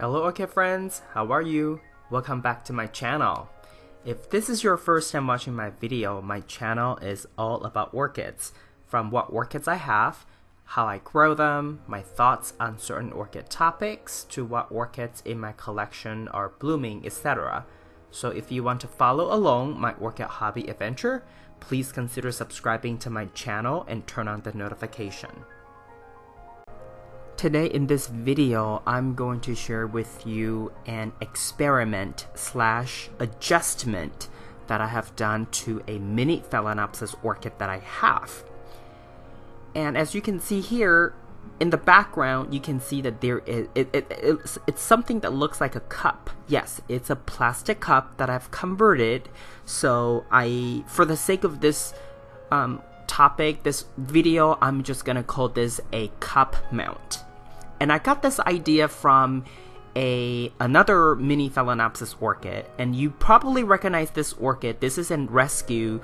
Hello Orchid friends, how are you? Welcome back to my channel. If this is your first time watching my video, my channel is all about orchids. From what orchids I have, how I grow them, my thoughts on certain orchid topics, to what orchids in my collection are blooming, etc. So if you want to follow along my orchid hobby adventure, please consider subscribing to my channel and turn on the notification. Today in this video, I'm going to share with you an experiment / adjustment that I have done to a mini Phalaenopsis orchid that I have. And as you can see here, in the background, you can see that there is it's something that looks like a cup. Yes, it's a plastic cup that I've converted. So for the sake of this topic, this video, I'm just gonna call this a cup mount. And I got this idea from another mini Phalaenopsis orchid, and you probably recognize this orchid. This is in rescue,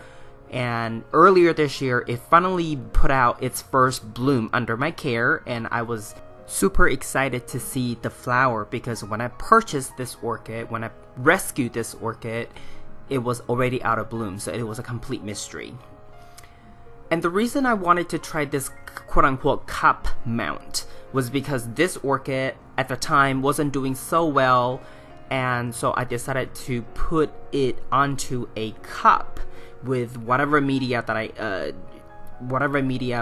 and earlier this year it finally put out its first bloom under my care, and I was super excited to see the flower because when I purchased this orchid, when I rescued this orchid, it was already out of bloom, so it was a complete mystery. And the reason I wanted to try this quote-unquote cup mount was because this orchid at the time wasn't doing so well, and so I decided to put it onto a cup with whatever media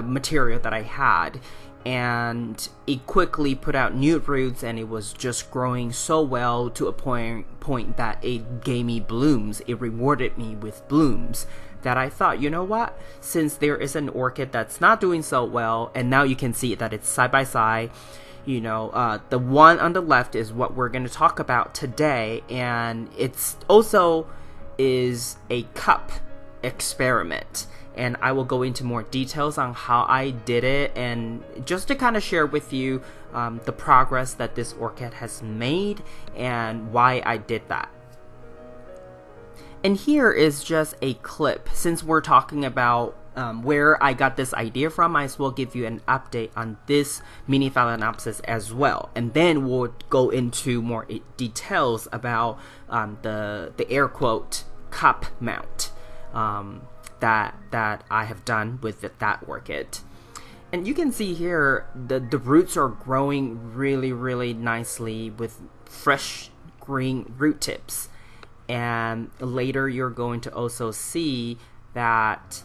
material that I had, and it quickly put out new roots, and it was just growing so well to a point that it gave me blooms. It rewarded me with blooms that I thought, you know what, since there is an orchid that's not doing so well, and now you can see that it's side by side, you know, the one on the left is what we're going to talk about today, and it's also is a cup experiment, and I will go into more details on how I did it, and just to kind of share with you the progress that this orchid has made and why I did that. And here is just a clip. Since we're talking about where I got this idea from, I might as well give you an update on this mini Phalaenopsis as well. And then we'll go into more details about the air quote cup mount that I have done with that orchid. And you can see here the roots are growing really nicely with fresh green root tips. And later you're going to also see that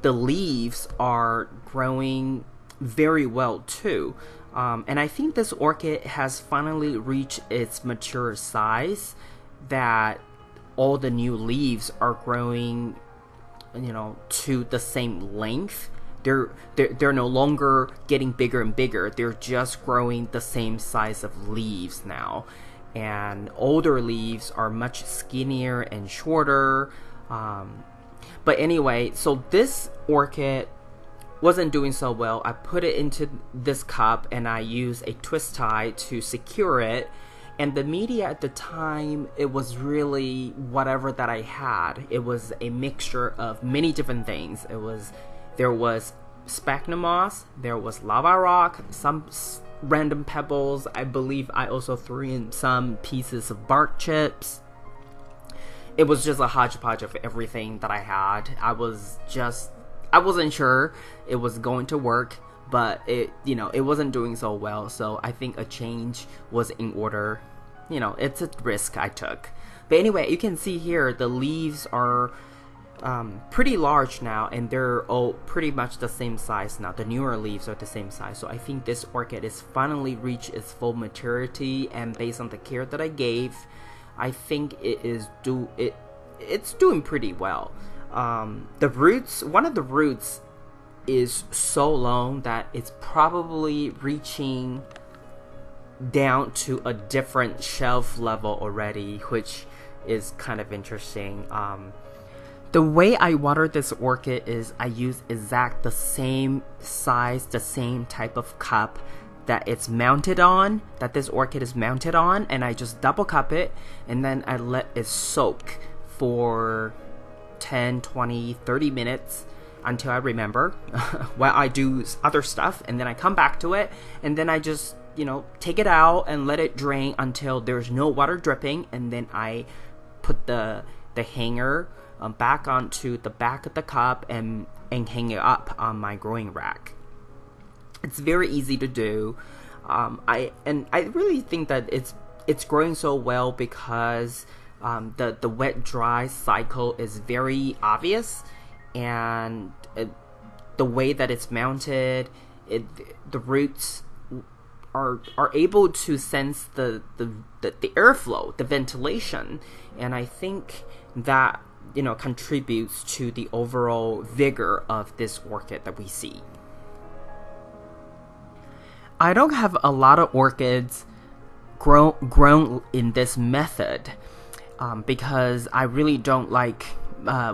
the leaves are growing very well too. And I think this orchid has finally reached its mature size, that all the new leaves are growing, you know, to the same length. They're no longer getting bigger and bigger. They're just growing the same size of leaves now. And older leaves are much skinnier and shorter. But anyway, so this orchid wasn't doing so well. I put it into this cup and I used a twist tie to secure it. And the media at the time, it was really whatever that I had. It was a mixture of many different things. There was sphagnum moss, there was lava rock, some random pebbles. I believe I also threw in some pieces of bark chips. It was just a hodgepodge of everything that I had. I wasn't sure it was going to work, but it wasn't doing so well, so I think a change was in order. You know, it's a risk I took. But anyway, you can see here the leaves are pretty large now, and they're all pretty much the same size now. The newer leaves are the same size, so I think this orchid is finally reached its full maturity, and based on the care that I gave, I think it's doing pretty well. The roots, one of the roots is so long that it's probably reaching down to a different shelf level already, which is kind of interesting. The way I water this orchid is I use the same size, the same type of cup that it's mounted on, that this orchid is mounted on, and I just double cup it, and then I let it soak for 10, 20, 30 minutes until I remember while I do other stuff, and then I come back to it, and then I just take it out and let it drain until there's no water dripping, and then I put the hanger back onto the back of the cup and hang it up on my growing rack. It's very easy to do. I really think that it's growing so well because the wet dry cycle is very obvious, and the way that it's mounted, the roots are able to sense the airflow, the ventilation, and I think that contributes to the overall vigor of this orchid that we see. I don't have a lot of orchids grown in this method because I really don't like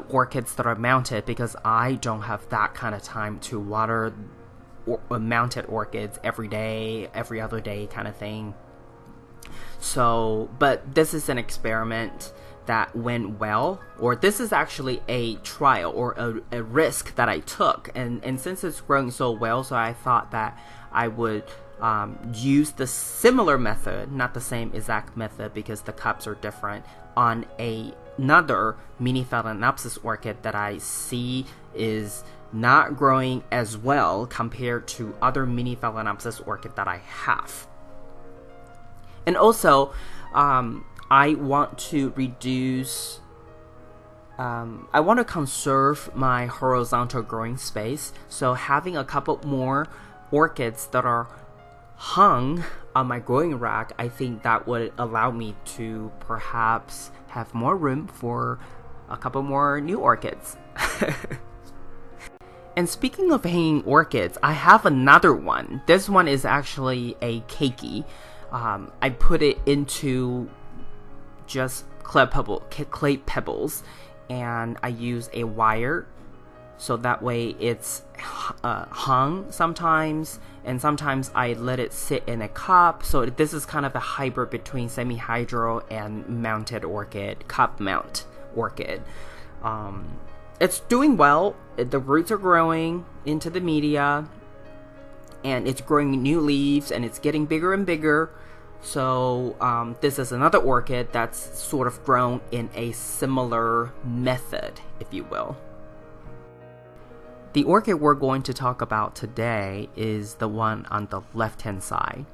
orchids that are mounted, because I don't have that kind of time to water mounted orchids every day, every other day kind of thing. So, but this is an experiment that went well, or this is actually a trial or a risk that I took, and since it's growing so well, so I thought that I would use the similar method, not the same exact method because the cups are different, on another mini Phalaenopsis orchid that I see is not growing as well compared to other mini Phalaenopsis orchid that I have. And also, I want to reduce, I want to conserve my horizontal growing space, so having a couple more orchids that are hung on my growing rack, I think that would allow me to perhaps have more room for a couple more new orchids. And speaking of hanging orchids, I have another one. This one is actually a keiki. I put it into just clay pebbles, and I use a wire so that way it's hung sometimes, and sometimes I let it sit in a cup. So this is kind of a hybrid between semi-hydro and mounted orchid, cup mount orchid. It's doing well. The roots are growing into the media, and it's growing new leaves, and it's getting bigger and bigger. So this is another orchid that's sort of grown in a similar method, if you will. The orchid we're going to talk about today is the one on the left-hand side.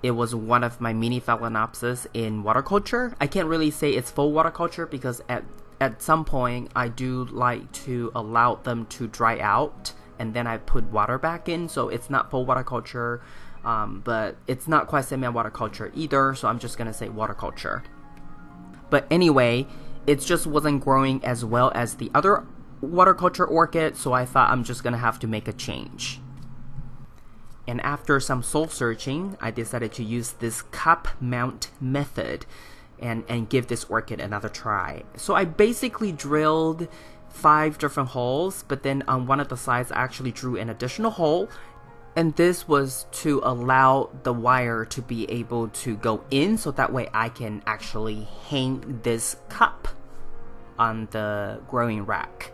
It was one of my mini Phalaenopsis in water culture. I can't really say it's full water culture because at some point I do like to allow them to dry out, and then I put water back in, so it's not full water culture, but it's not quite semi-water culture either, so I'm just gonna say water culture. But anyway, it just wasn't growing as well as the other water culture orchid, so I thought I'm just gonna have to make a change. And after some soul searching, I decided to use this cup mount method and give this orchid another try. So I basically drilled 5 different holes, but then on one of the sides I actually drew an additional hole, and this was to allow the wire to be able to go in, so that way I can actually hang this cup on the growing rack.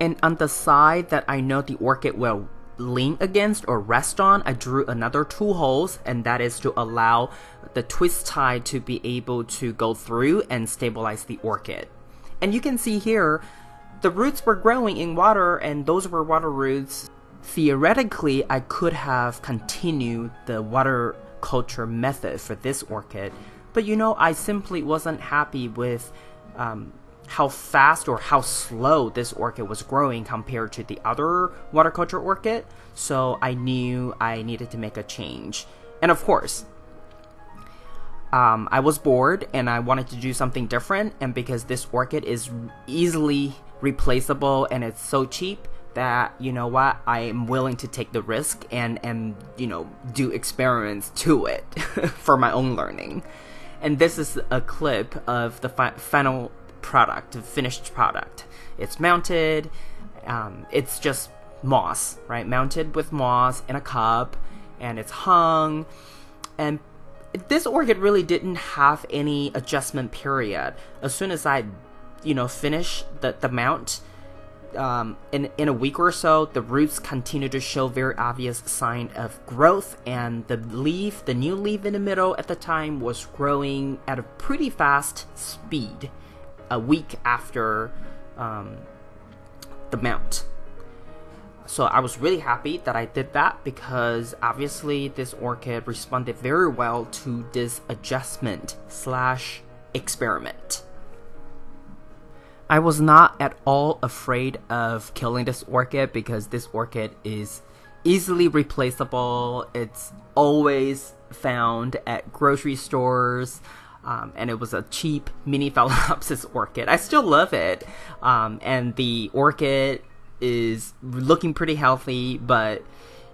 And on the side that I know the orchid will lean against or rest on, I drew another 2 holes, and that is to allow the twist tie to be able to go through and stabilize the orchid. And you can see here, the roots were growing in water, and those were water roots. Theoretically, I could have continued the water culture method for this orchid, but I simply wasn't happy with how fast or how slow this orchid was growing compared to the other water culture orchid, so I knew I needed to make a change. And of course, I was bored and I wanted to do something different, and because this orchid is easily replaceable and it's so cheap that, I am willing to take the risk and do experiments to it for my own learning. And this is a clip of the final product, the finished product. It's mounted, it's just moss, right? Mounted with moss in a cup, and it's hung. And this orchid really didn't have any adjustment period. As soon as I, finish the mount, in a week or so, the roots continue to show very obvious sign of growth, and the new leaf in the middle at the time was growing at a pretty fast speed a week after the mount. So I was really happy that I did that, because obviously this orchid responded very well to this adjustment / experiment. I was not at all afraid of killing this orchid, because this orchid is easily replaceable. It's always found at grocery stores, and it was a cheap mini Phalaenopsis orchid. I still love it, and the orchid is looking pretty healthy, but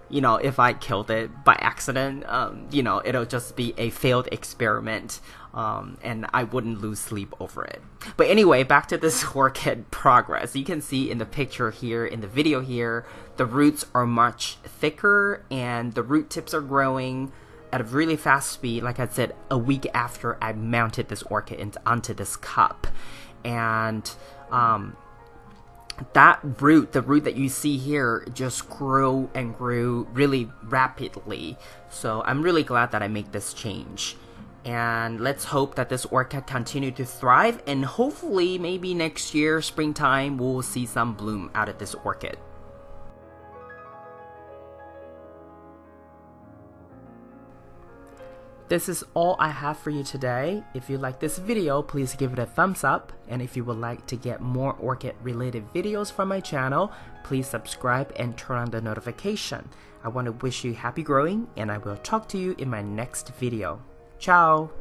you know, if I killed it by accident, you know, it'll just be a failed experiment, and I wouldn't lose sleep over it. But anyway, back to this orchid progress. You can see in the picture here, in the video here, the roots are much thicker and the root tips are growing at a really fast speed, like I said, a week after I mounted this orchid onto this cup. And that root, the root that you see here, just grew and grew really rapidly. So I'm really glad that I made this change. And let's hope that this orchid continue to thrive, and hopefully maybe next year, springtime, we'll see some bloom out of this orchid. This is all I have for you today. If you like this video, please give it a thumbs up. And if you would like to get more orchid related videos from my channel, please subscribe and turn on the notification. I want to wish you happy growing, and I will talk to you in my next video. Ciao!